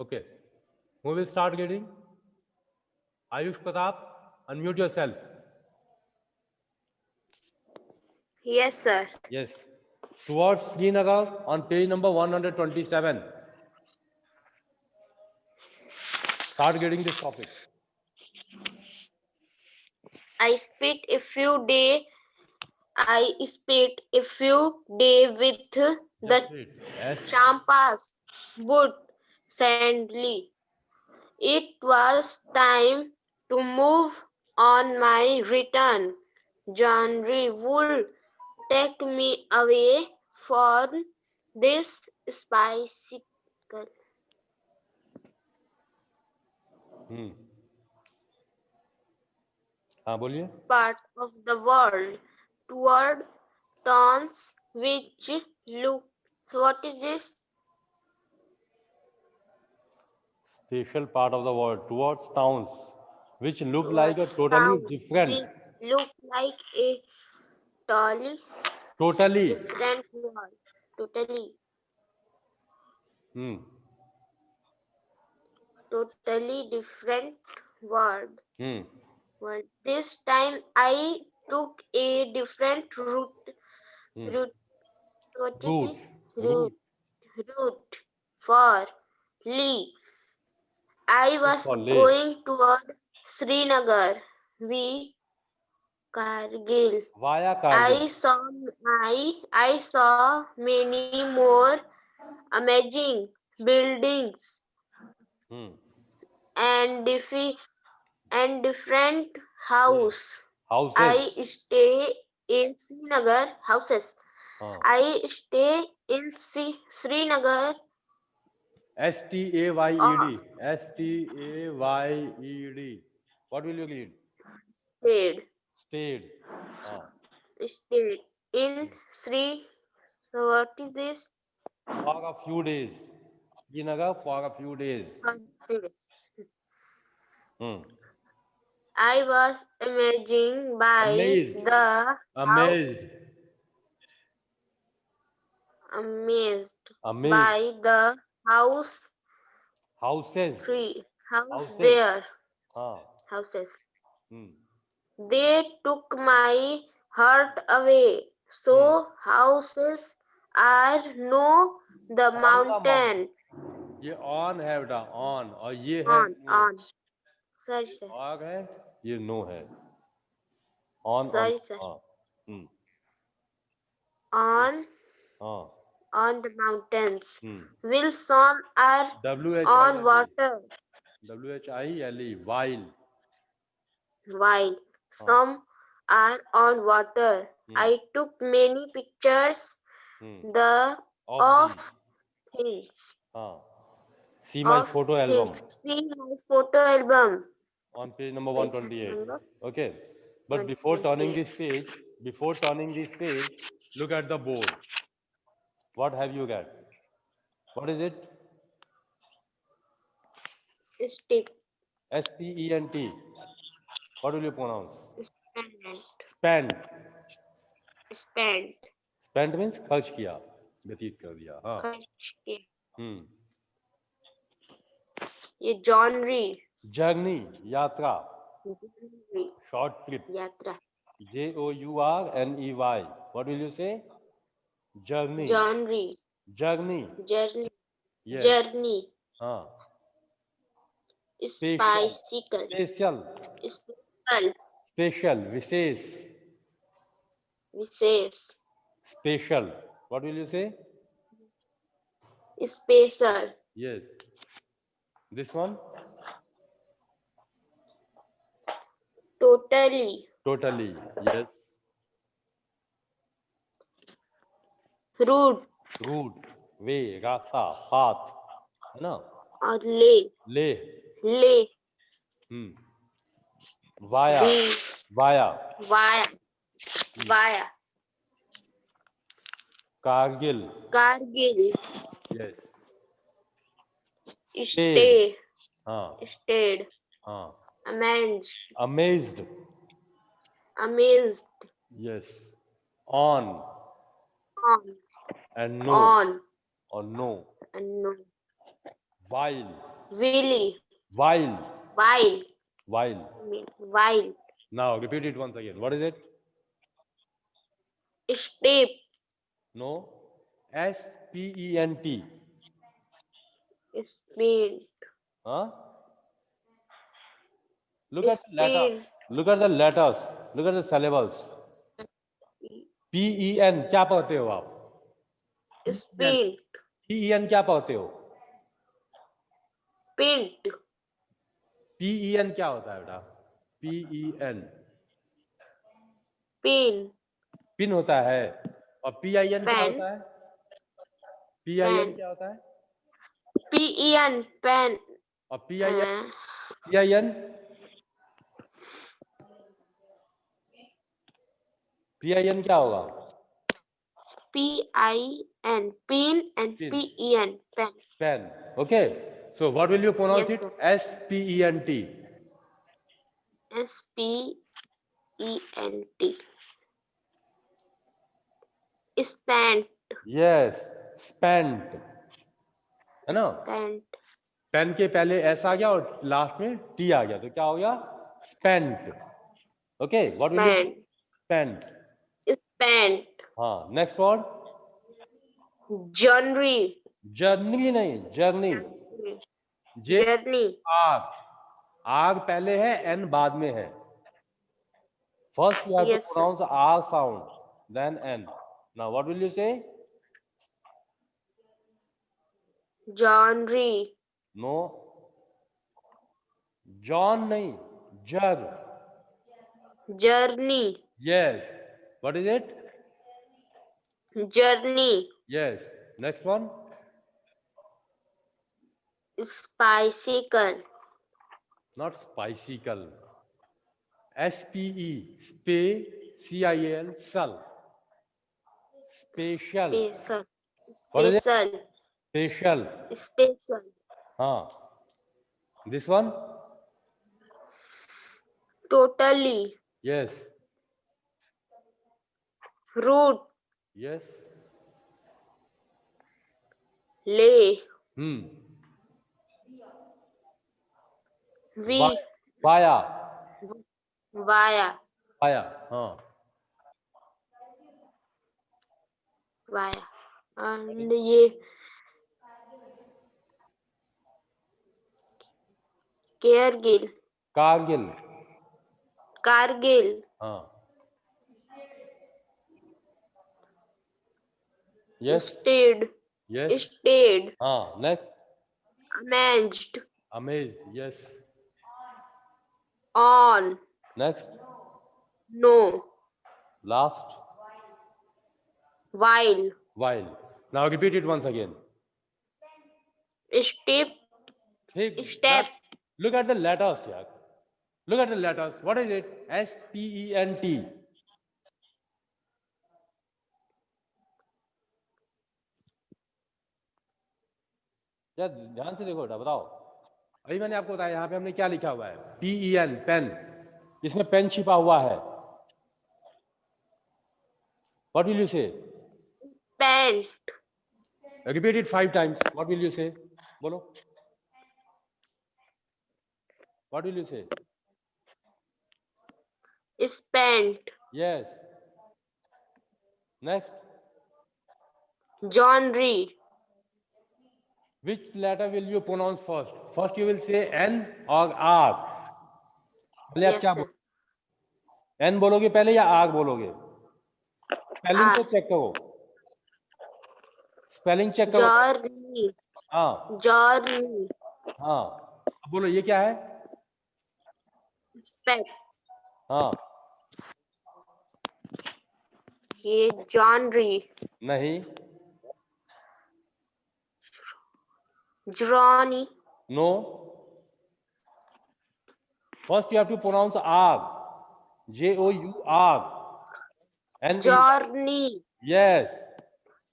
Okay. Who will start reading? Ayush Pratap, unmute yourself. Yes, sir. Yes. Towards Srinagar on page number 127. Start reading this topic. I spent a few day with Just the read. S. Champas wood sadly. It was time to move on my return. John would take me away from this bicycle हाँ बोलिए. part of the world toward towns which look. What is this? Special part of the world towards towns which look like a Towards totally towns different. which look like a totally Totally. different world. Totally. Hmm. Totally different world. Hmm. Well, this time I took a different Hmm. route. What is Route. this? Route for Lee. I was For Leh. going toward Srinagar. We Kargil. Via Kargil. I saw many more amazing buildings Hmm. and different Yes. house. Houses. I stay in Srinagar houses. I stay in Srinagar. Stayed. Stayed. What will you read? Stayed Stayed. Ah. stayed in Sri. What is this? For a few days. Srinagar for a few days. Hmm. I was amazing by Amazed. the Amazed. amazed Amazed. by the house Houses. house Houses. there Ah. houses. Hmm. They took my heart away. So houses are no the On the mountain. mountain ये on है बेटा on और ये है no. on. Sorry ये sir. आग है ये no है. On Sorry sir. हाँ. Hmm. On हाँ. on the mountains. Hmm. Wilson are on water. WHILE while. While some are on water. I took many pictures the of things. See my Of photo album things. See my photo album. on page number Page 128. number Okay. But before turning this page, look at the board. What have you got? What is it? Stick. SPENT. What will you pronounce? Spent. Spent. Spent. Spent means खर्च किया, व्यतीत कर दिया. हाँ. खर्च किया. हम्म. ये जॉनरी. Journey, यात्रा. Journey. Short trip. यात्रा. JOURNEY. What will you say? Journey. Journey. Journey. Journey. Yes. Journey. हाँ. Bicycle. Special. Special. Special. Wishes. Wishes. Special. What will you say? Special. Yes. This one? Totally. Totally. Yes. Route. Route. Way. रास्ता. Path. है ना? और ले. ले. Via. Via. Via. Via. Kargil. Kargil. Yes. Stay. हाँ. Stayed. हाँ. Amazed. Amazed. Amazed. Yes. On. On. And no. On. Or no. And no. While. Willy. While. While. While. While. Now repeat it once again. What is it? Step. No. S-P-E-N-T. Speed. Huh? Look at the letters. Speed. Look at the letters. Look at the syllables. P-E-N क्या पढ़ते हो आप? Speed. P-E-N क्या पढ़ते हो? Pint. P-E-N क्या होता है बेटा? P-E-N. Pin. पिन होता है. और P-I-N क्या Pen. होता है? P-I-N Pen. क्या होता है? Pen. Pen. और P-I-N? P-I-N? P-I-N क्या होगा? P-I-N. Pin and Pin. P-E-N. Pen. Pen. Okay. So what will you pronounce Yes, it? sir. S-P-E-N-T. S-P-E-N-T. Spent. Yes. Spent. है ना? Spent. पेन के पहले एस आ गया और लास्ट में टी आ गया तो क्या हो गया? Spent. Okay. What will you? Spent. Spent. हाँ. Next word. Journey. जर्नी नहीं, जर्नी. J Journey. आग. आग पहले है, एन बाद में है. First you have to Yes, sir. Pronounce आग sound, then N. Now what will you say? Journey. No. John नहीं, जर. Journey. Yes. What is it? Journey. Yes. Next one. Bicycle. Not spicicle. S-P-E, spe, C-I-L, sul. Special. Special. What is it? Special. Special. Special. Huh. This one? Totally. Yes. Route. Yes. Lay. We. Via. Via. Via. Huh. Via. And ये Cargill. Cargill. Cargill. Huh. Yes. Stayed. Yes. Stayed. Huh. Next. Amazed. Amazed. Yes. On. Next. No. Last. While. While. Now repeat it once again. Step. Hey, Step. look at the letters, yaar. Look at the letters. What is it? S-P-E-N-T. यार ध्यान से देखो बेटा, बताओ. अभी मैंने आपको बताया यहाँ पे हमने क्या लिखा हुआ है? P-E-N, pen. इसमें पेन छिपा हुआ है. What will you say? Pant. Repeat it 5 times. What will you say? बोलो. What will you say? Spent. Yes. Next. Joinery. Which letter will you pronounce first? First you will say N or R. पहले आप Yes, क्या sir. बोलोगे? N बोलोगे पहले या आग बोलोगे? Spelling R. तो चेक करो. स्पेलिंग चेक करो. Journey. हाँ. Journey. हाँ. अब बोलो ये क्या है? Spent. हाँ. ये joinery. नहीं. Journey. No. First you have to pronounce आग. J-O-U आग. And Journey. yes.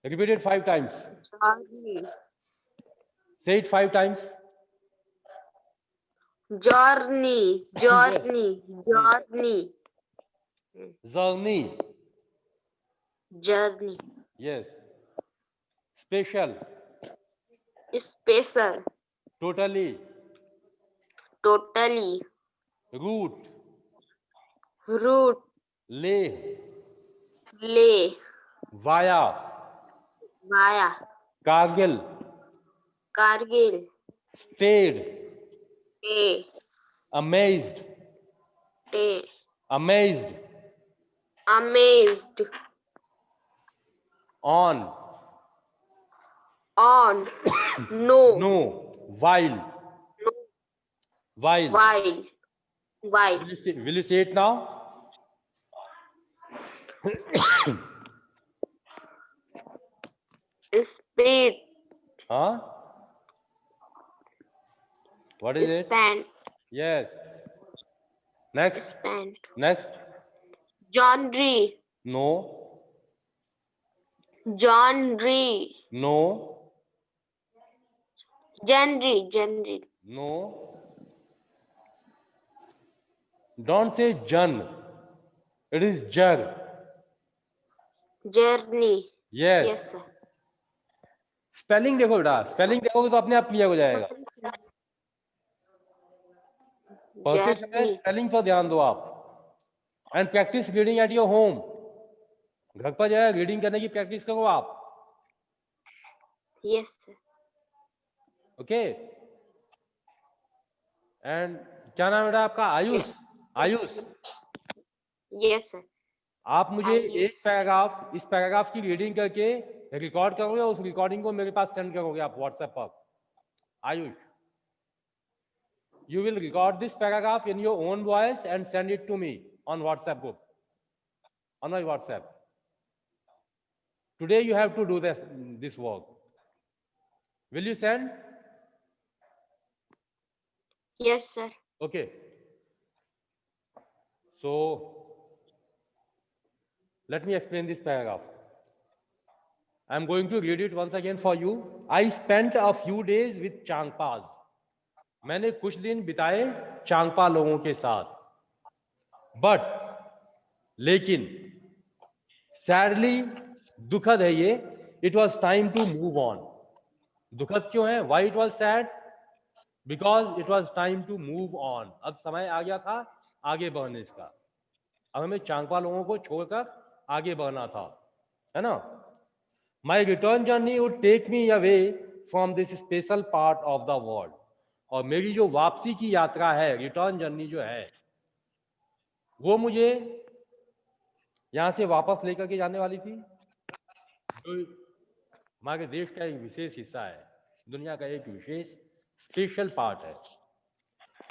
Repeat it 5 times. Journey. Say it 5 times. Journey. Journey. Journey. Journey. Journey. Yes. Special. Special. Totally. totally, route, root, Leh, lay, via, via, Kargil, Kargil, stayed, a, amazed, day, amazed, amazed, on, on, no, no, while, while. while, while, Will you say it now? speed, Huh? What is it? spent, Yes. Next. spent, Next. genre, No. genre, No. genre, No. Don't say Jan. It is Jar. journey, Yes. yes sir, spelling देखो बेटा, spelling देखोगे तो अपने आप clear हो जाएगा. पढ़ते समय journey, स्पेलिंग पर ध्यान दो आप. And practice reading at your home. घर पर जाए रीडिंग करने की प्रैक्टिस करो आप. yes sir, okay. एंड क्या नाम है बेटा आपका? आयुष. आयुष, yes sir, आप मुझे आयुष. एक पैराग्राफ, इस पैराग्राफ की रीडिंग करके रिकॉर्ड करोगे और उस रिकॉर्डिंग को मेरे पास सेंड करोगे आप व्हाट्सएप पर. Ayush, you will record this paragraph in your own voice and send it to me on WhatsApp group, on my WhatsApp. Today you have to do this work. Will you send? Yes sir, Okay. So let me explain this paragraph. I am going to read it once again for you. I spent a few days with Changpas. मैंने कुछ दिन बिताए चांगपा लोगों के साथ. But, लेकिन, sadly, दुखद है ये, it was time to move on. दुखद क्यों है? Why it was sad? Because it was time to move on. अब समय आ गया था आगे बढ़ने का. अब हमें चांगपा लोगों को छोड़कर आगे बढ़ना था, है ना. My return journey would take me away from this special part of the world. और मेरी जो वापसी की यात्रा है, रिटर्न जर्नी जो है, वो मुझे यहां से वापस लेकर के जाने वाली थी, जो हमारे देश का एक विशेष हिस्सा है, दुनिया का एक विशेष स्पेशल पार्ट है.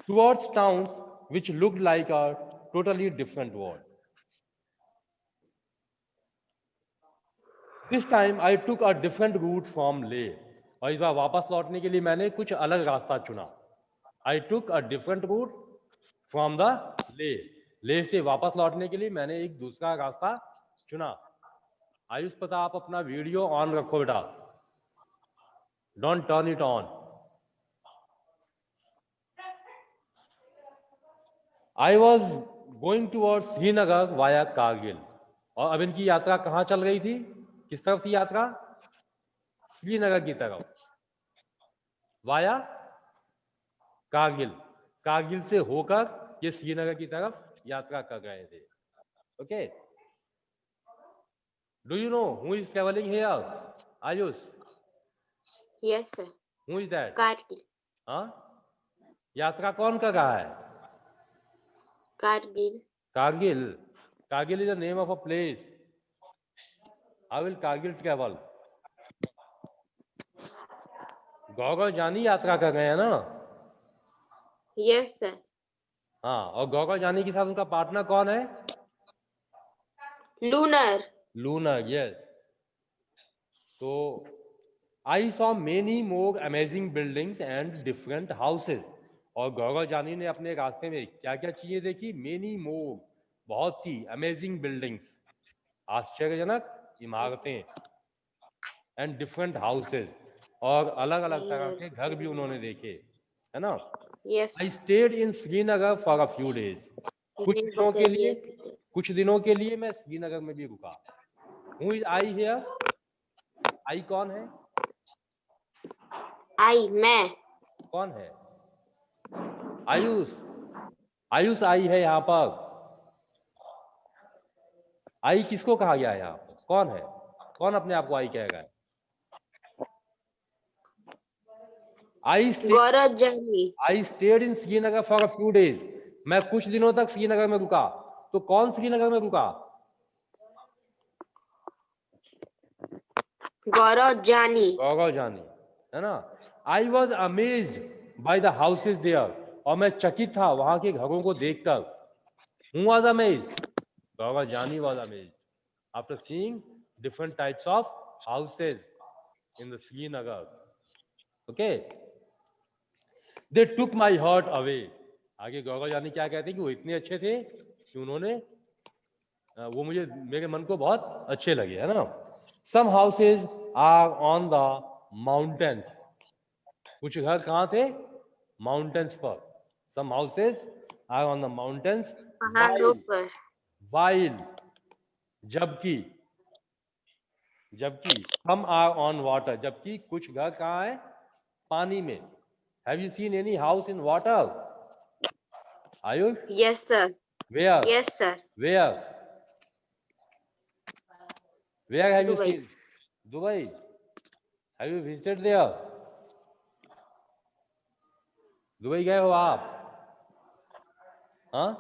Towards towns which looked like a totally different world. This time I took a different route from Leh. और इस बार वापस लौटने के लिए मैंने कुछ अलग रास्ता चुना. I took a different route from the Leh. Leh से वापस लौटने के लिए मैंने एक दूसरा रास्ता चुना. आयुष, पता आप अपना वीडियो ऑन रखो बेटा. Don't turn it on. I was going towards Srinagar via Kargil. और अब इनकी यात्रा कहाँ चल रही थी? किस तरफ थी यात्रा? श्रीनगर की तरफ, वाया कारगिल. कारगिल से होकर ये श्रीनगर की तरफ यात्रा कर रहे थे. Okay. Do you know who is travelling here? Ayush, yes sir, who is that? Kargil, हाँ, यात्रा कौन कर रहा है? Kargil, Kargil. Kargil is the name of a place. How will Kargil travel? Gaurav Jani यात्रा कर रहे हैं ना. yes sir, हाँ, और गौरव जानी के साथ उनका पार्टनर कौन है? lunar, lunar. यस. तो I saw many more amazing buildings and different houses. और गौरव जानी ने अपने रास्ते में क्या क्या चीजें देखी? मेनी मोर, बहुत सी, अमेजिंग बिल्डिंग्स, आश्चर्यजनक इमारतें, एंड डिफरेंट हाउसेज, और अलग अलग तरह के घर भी उन्होंने देखे, है ना. yes, I stayed in Srinagar for a few days. कुछ दिनों के लिए मैं श्रीनगर में भी रुका. Who is I here? I कौन है? I, मैं, कौन है? आयुष, आयुष आई है यहाँ पर। आई किसको कहा गया है यहाँ पर? कौन है? कौन अपने आप को आई कहेगा? आई stayed in Srinagar for a few days. मैं कुछ दिनों तक श्रीनगर में रुका। तो कौन श्रीनगर में रुका? गौरव जानी, गौरव जानी, है ना। I was amazed by the houses there, और मैं चकित था वहां के घरों को देखकर। Who was amazed? Gaurav Jani was amazed after seeing different types of houses in the Srinagar. Okay, they took my heart away. आगे गौरव जानी क्या कहते हैं कि वो इतने अच्छे थे कि उन्होंने वो मुझे, मेरे मन को बहुत अच्छे लगे, है ना। Some houses are on the mountains. कुछ घर कहाँ थे? माउंटेन्स पर। Some houses are on the mountains पहाड़ों पर। वाइल, जबकि, जबकि सम आर ऑन वाटर, जबकि कुछ घर कहाँ है? पानी में। Have you seen any house in water? Ayush? Yes sir. Where? Yes sir. Where? Where have you Dubai. seen? Dubai. Have you visited there? Dubai गए हो आप? हाँ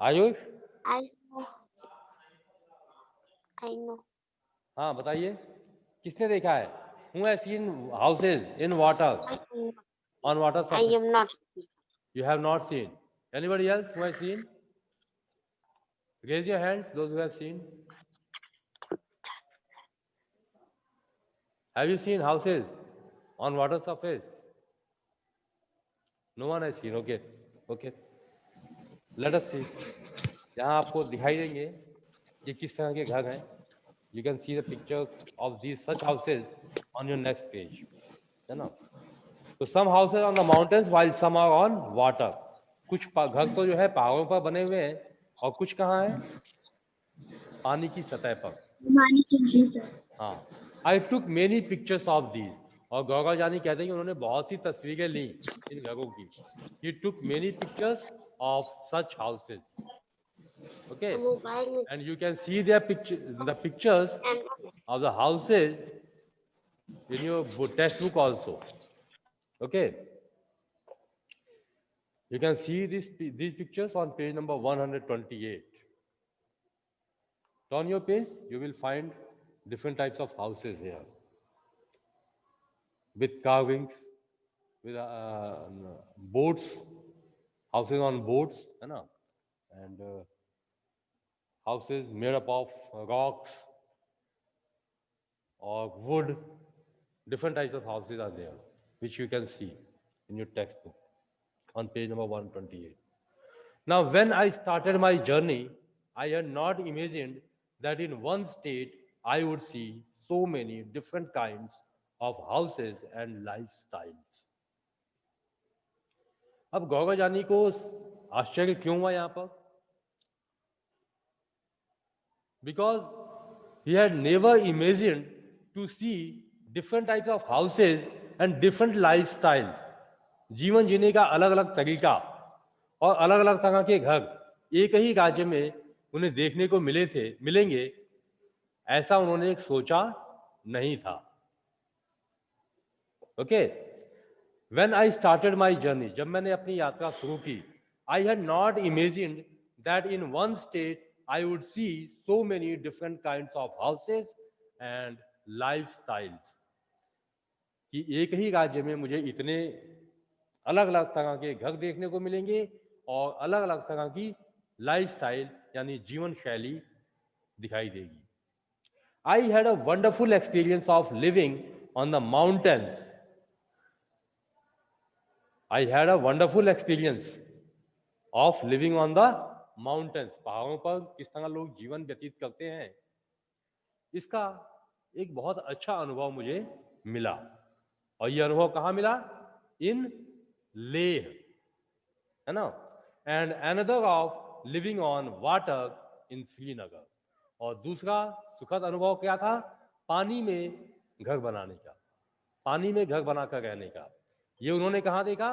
Ayush? I know. I know. हाँ बताइए, किसने देखा है? Who has seen houses in water, on water I surface? am not. You have not seen. Anybody else who has seen? Raise your hands, those who have seen. Have you seen houses on water surface? No one has seen. Okay, okay. Let us see. यहाँ आपको दिखाई देंगे कि किस तरह के घर हैं. You can see the pictures of these such houses on your next page. है ना? So some houses on the mountains while some are on water. कुछ घर तो जो है पहाड़ों पर बने हुए हैं और कुछ कहाँ हैं? पानी की सतह पर. हाँ. I took many pictures of these. और गौरव जानी कहते हैं कि उन्होंने बहुत सी तस्वीरें ली इन घरों की. He took many pictures of such houses. Okay, and you can see their the pictures of the houses in your textbook also. Okay, you can see these pictures on page number 128. Turn your page, you will find different types of houses here with carvings, with boats, houses on boats, you know, and houses made up of rocks or wood. Different types of houses are there, which you can see in your textbook on page number 128. Now, when I started my journey, I had not imagined that in one state I would see so many different kinds of houses and lifestyles. अब गौरव जानी को आश्चर्य क्यों हुआ यहाँ पर? Because he had never imagined to see different types of houses and different lifestyle. जीवन जीने का अलग अलग तरीका और अलग अलग तरह के घर एक ही राज्य में उन्हें देखने को मिलेंगे, ऐसा उन्होंने एक सोचा नहीं था. Okay, when I started my journey, जब मैंने अपनी यात्रा शुरू की, I had not imagined that in one state I would see so many different kinds of houses and lifestyles. कि एक ही राज्य में मुझे इतने अलग अलग तरह के घर देखने को मिलेंगे और अलग अलग तरह की लाइफस्टाइल यानी जीवन शैली दिखाई देगी. I had a wonderful experience of living on the mountains. I had a wonderful experience of living on the mountains. पहाड़ों पर किस तरह लोग जीवन व्यतीत करते हैं, इसका एक बहुत अच्छा अनुभव मुझे मिला. और ये अनुभव कहाँ मिला? इन लेह, है ना. And another of living on water in Srinagar. और दूसरा सुखद अनुभव क्या था? पानी में घर बनाने का. पानी में घर बनाकर रहने का। ये उन्होंने कहाँ देखा?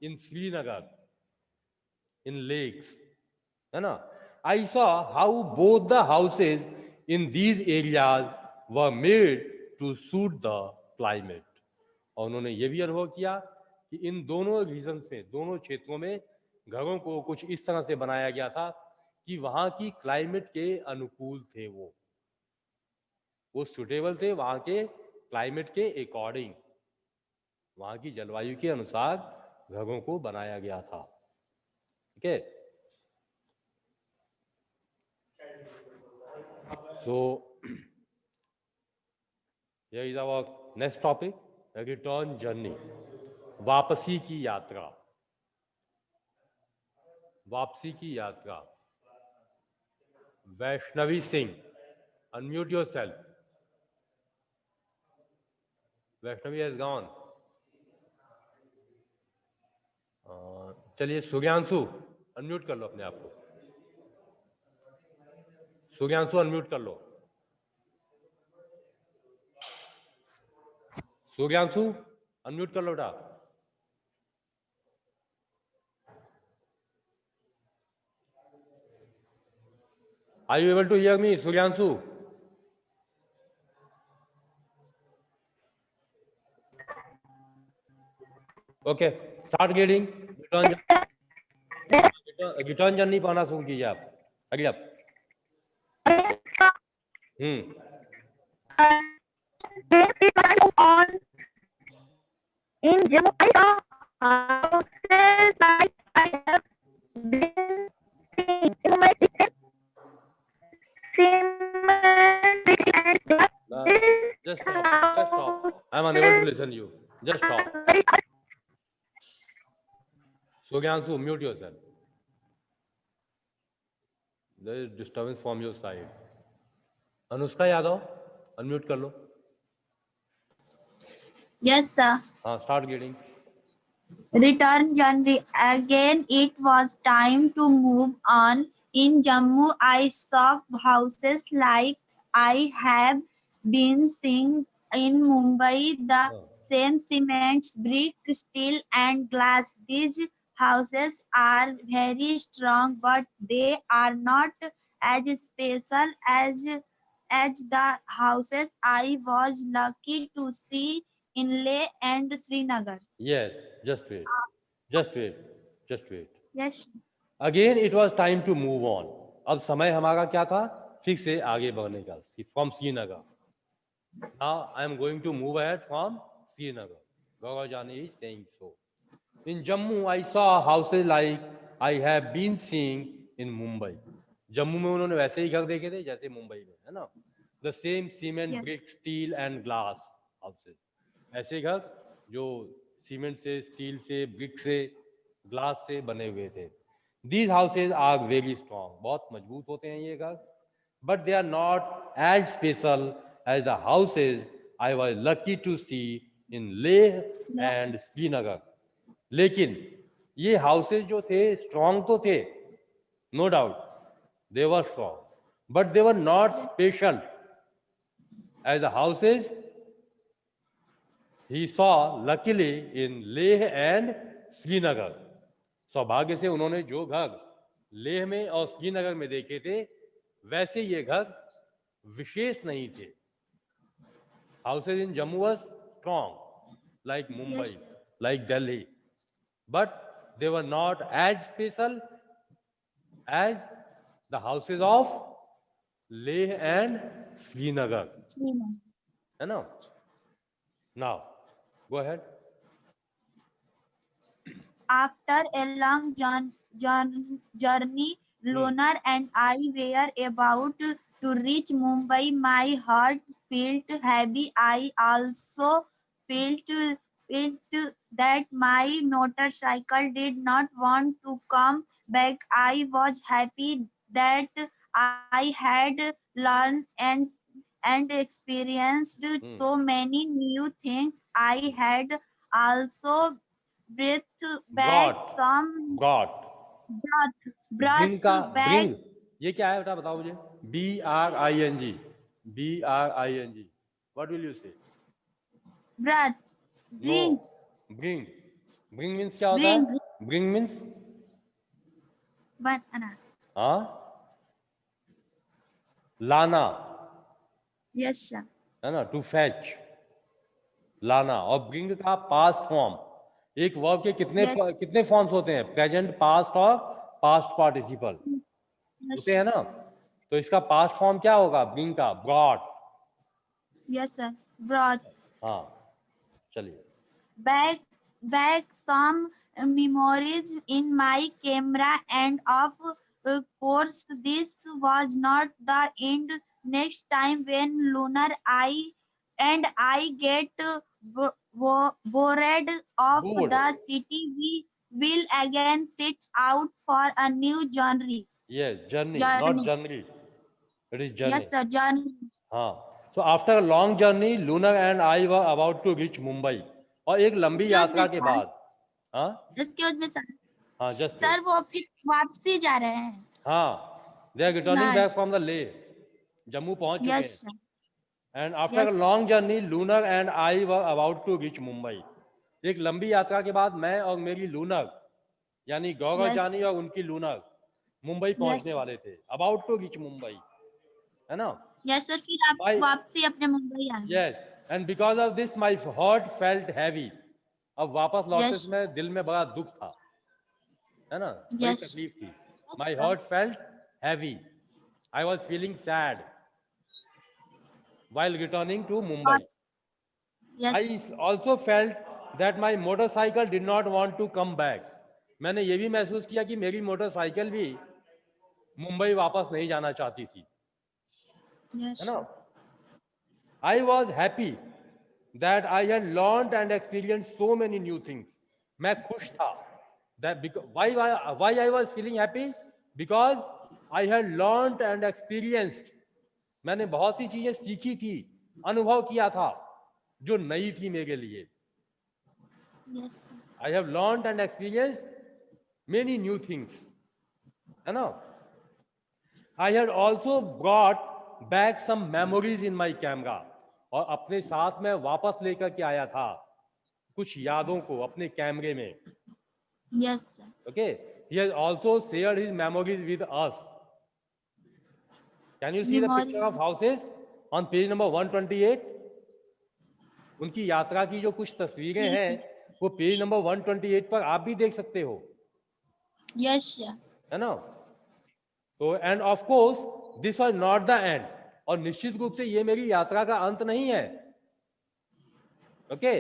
इन श्रीनगर, इन लेक्स, है ना। I saw how both the houses in these areas were made to suit the climate. और उन्होंने ये भी अनुभव किया कि इन दोनों रीजन में, दोनों क्षेत्रों में घरों को कुछ इस तरह से बनाया गया था कि वहां की क्लाइमेट के अनुकूल थे, वो सुटेबल थे वहां के क्लाइमेट के अकॉर्डिंग, वहां की जलवायु के अनुसार घरों को बनाया गया था। ठीक है। सो here is our next topic, return journey, वापसी की यात्रा। वापसी की यात्रा। Vaishnavi Singh, unmute yourself. Vaishnavi has gone. चलिए सूर्यांशु, अनम्यूट कर लो अपने आप को। सूर्यांशु अनम्यूट कर लो। सूर्यांशु अनम्यूट कर लो बेटा। Are you able to hear me Suryanshu? Okay, start reading. Return journey पढ़ना शुरू कीजिए आप। अगला। on in Jammu. I saw houses like I have been seeing in my city. Cement and glass. Just stop. Just stop. I'm unable to listen you. Just stop. Sugyanshu, mute yourself. There is disturbance from your side. Anushka Yadav, unmute कर लो। Yes, sir. Start reading. Return journey. Again, it was time to move on. In Jammu, I saw houses like I have been seeing in Mumbai. The same cement, brick, steel, and glass. These houses are very strong, but they are not as special as the houses I was lucky to see in Leh and Srinagar. Yes, just wait. Just wait. Just wait. Yes. Again, it was time to move on. अब समय हमारा क्या था? फिर से आगे बढ़ने का। From Srinagar. Now I am going to move ahead from Srinagar. Gaurajani is saying so. In Jammu, I saw houses like I have been seeing in Mumbai. Jammu में उन्होंने वैसे ही घर देखे थे जैसे मुंबई में, है ना। The same cement, Yes. brick, steel and glass houses. ऐसे घर जो सीमेंट से, स्टील से, ब्रिक से, ग्लास से बने हुए थे। These houses are very strong. बहुत मजबूत होते हैं ये घर। But they are not as special as the houses I was lucky to see in Leh and Srinagar. लेकिन ये हाउसेज जो थे स्ट्रॉन्ग तो थे, no doubt they were strong, but they were not special as the houses he saw luckily in Leh and Srinagar. सौभाग्य से उन्होंने जो घर लेह में और श्रीनगर में देखे थे वैसे ये घर विशेष नहीं थे। Houses in Jammu were strong like Mumbai, like Delhi, but they were not as special as the houses of Leh and Srinagar. है ना? Now, go ahead. After a long journey, Lunar and I were about to reach Mumbai. My heart felt heavy. I also felt that my motorcycle did not want to come back. I was happy that I had learned and experienced so many new things. I had also brought back ये क्या है बेटा बताओ मुझे? BRING, BRING, what will you say? breath Bring. bring. Bring means क्या होता है? Bring means Banana. हाँ, लाना, Yes, sir. है ना, टू फैच, लाना। और ब्रिंग का पास्ट फॉर्म, एक वर्ब के Yes. कितने फॉर्म्स होते हैं? प्रेजेंट, पास्ट और पास्ट पार्टिसिपल Yes. होते हैं ना। तो इसका पास्ट फॉर्म क्या होगा ब्रिंग का? ब्रॉट। Yes, sir. Brought. हाँ, चलिए। Back some memories in my camera, and of course this was not the end. Next time when Lunar I get bored of Bored. the city, we will again set out for a new journey. Yes, journey, not Journey. journey. It is journey. Yes, sir. Journey. हाँ, so after a long journey, Lunar and I were about to reach Mumbai. और एक लंबी Excuse यात्रा me, के sir. बाद, हाँ Excuse me, sir. हाँ, just sir वो फिर वापसी जा रहे हैं. हाँ, they are returning हाँ. back from the Leh. Jammu पहुंच चुके Yes, हैं। sir. And after a Yes. long journey, Lunar and I were about to reach Mumbai. एक लंबी यात्रा के बाद मैं और मेरी लूनर, यानी गौरव Yes. जानी और उनकी लूनर मुंबई पहुंचने Yes. वाले थे। अबाउट टू रीच मुंबई, है ना। यस सर, फिर आप Why? वापसी अपने मुंबई आ गए. Yes, and because of this my heart felt heavy. अब वापस लौटते Yes. समय दिल में बड़ा दुख था, है ना, बड़ी Yes. तकलीफ थी। My heart felt heavy. I was feeling sad while returning to Mumbai. Yes. I also felt that my motorcycle did not want to come back. मैंने ये भी महसूस किया कि मेरी मोटरसाइकिल भी मुंबई वापस नहीं जाना चाहती थी, Yes. है ना। I was happy that I had learned and experienced so many new things. मैं खुश था। That why I was feeling happy? Because I had learned and experienced. मैंने बहुत सी चीजें सीखी थी, अनुभव किया था जो नई थी मेरे लिए। Yes. I have learned and experienced many new things, है ना। I had also brought back some memories in my camera. और अपने साथ में वापस लेकर के आया था कुछ यादों को अपने कैमरे में। Yes, sir. Okay, he has also shared his memories with us. Can you see the Memory. picture of houses on page number 128? उनकी यात्रा की जो कुछ तस्वीरें हैं वो पेज नंबर 128 पर आप भी देख सकते हो, Yes, sir. है ना। तो end of course this was not the end, और निश्चित रूप से ये मेरी यात्रा का अंत नहीं है। Okay,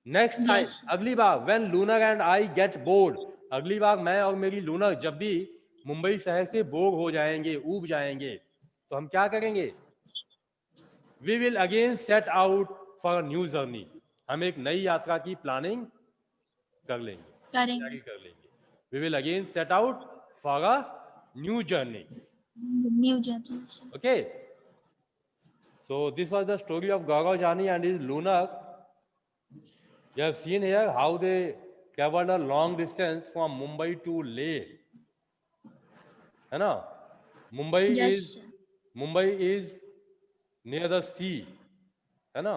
next time, Yes. अगली बार when lunar and I get bored, अगली बार मैं और मेरी लूनर जब भी मुंबई शहर से बोर हो जाएंगे, ऊब जाएंगे, तो हम क्या करेंगे? We will again set out for a new journey. हम एक नई यात्रा की प्लानिंग कर लेंगे, करेंगे. तैयारी कर लेंगे। We will again set out for a new journey. New generation. Okay, so this was the story of Gaurav Jani and his Lunar. You have seen here how they traveled a long distance from Mumbai to Leh, है ना। Yes, sir. Mumbai is near the sea, है ना।